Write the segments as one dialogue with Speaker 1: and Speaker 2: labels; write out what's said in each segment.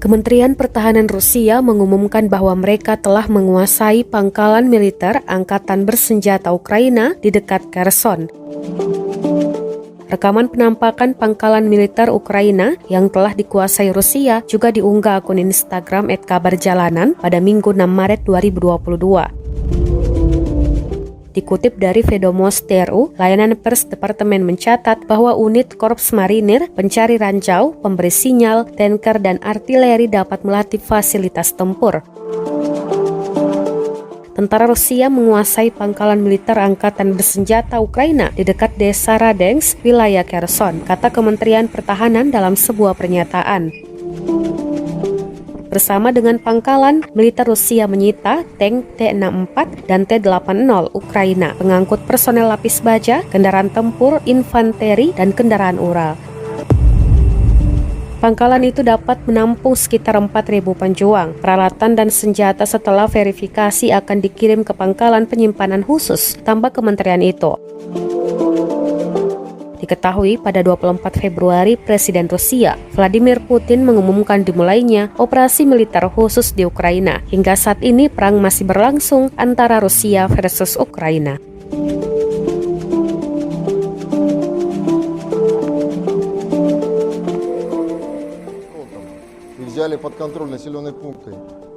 Speaker 1: Kementerian Pertahanan Rusia mengumumkan bahwa mereka telah menguasai pangkalan militer Angkatan Bersenjata Ukraina di dekat Kherson. Rekaman penampakan pangkalan militer Ukraina yang telah dikuasai Rusia juga diunggah akun Instagram @kabarjalanan pada Minggu 6 Maret 2022. Dikutip dari Vedomost.ru, layanan pers departemen mencatat bahwa unit Korps Marinir, pencari ranjau, pemberi sinyal, tanker, dan artileri dapat melatih fasilitas tempur. Tentara Rusia menguasai pangkalan militer Angkatan Bersenjata Ukraina di dekat desa Radensk, wilayah Kherson, kata Kementerian Pertahanan dalam sebuah pernyataan. Bersama dengan pangkalan, militer Rusia menyita tank T-64 dan T-80 Ukraina, pengangkut personel lapis baja, kendaraan tempur, infanteri, dan kendaraan Ural. Pangkalan itu dapat menampung sekitar 4.000 pejuang. Peralatan dan senjata setelah verifikasi akan dikirim ke pangkalan penyimpanan khusus, tambah kementerian itu. Diketahui pada 24 Februari, Presiden Rusia, Vladimir Putin mengumumkan dimulainya operasi militer khusus di Ukraina. Hingga saat ini perang masih berlangsung antara Rusia versus Ukraina.
Speaker 2: Взяли под контроль населенные пункты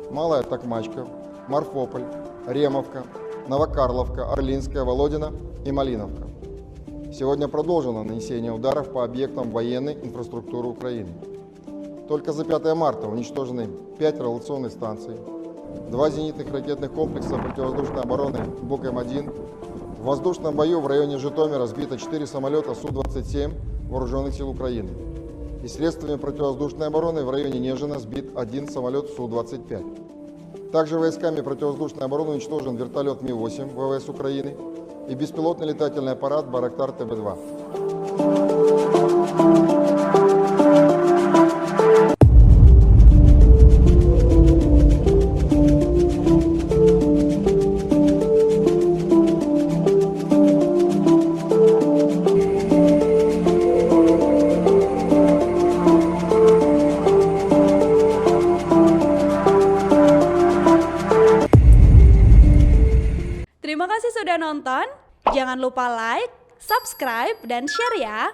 Speaker 2: Малая Токмачка, Марфополь, Ремовка, Новокарловка, Орлинская, Володина и Малиновка. Сегодня продолжено нанесение ударов по объектам военной инфраструктуры Украины. Только за 5 марта уничтожены 5 радиационных станций, 2 зенитных ракетных комплекса противовоздушной обороны БУК-М1. В воздушном бою в районе Житомира сбито 4 самолета Су-27 Вооруженных сил Украины. И средствами противовоздушной обороны в районе Нежина сбит 1 самолет Су-25. Также войсками противовоздушной обороны уничтожен вертолет Ми-8 ВВС Украины и беспилотный летательный аппарат Байрактар ТБ-2.
Speaker 3: Terima kasih sudah nonton. Jangan lupa like, subscribe, dan share ya.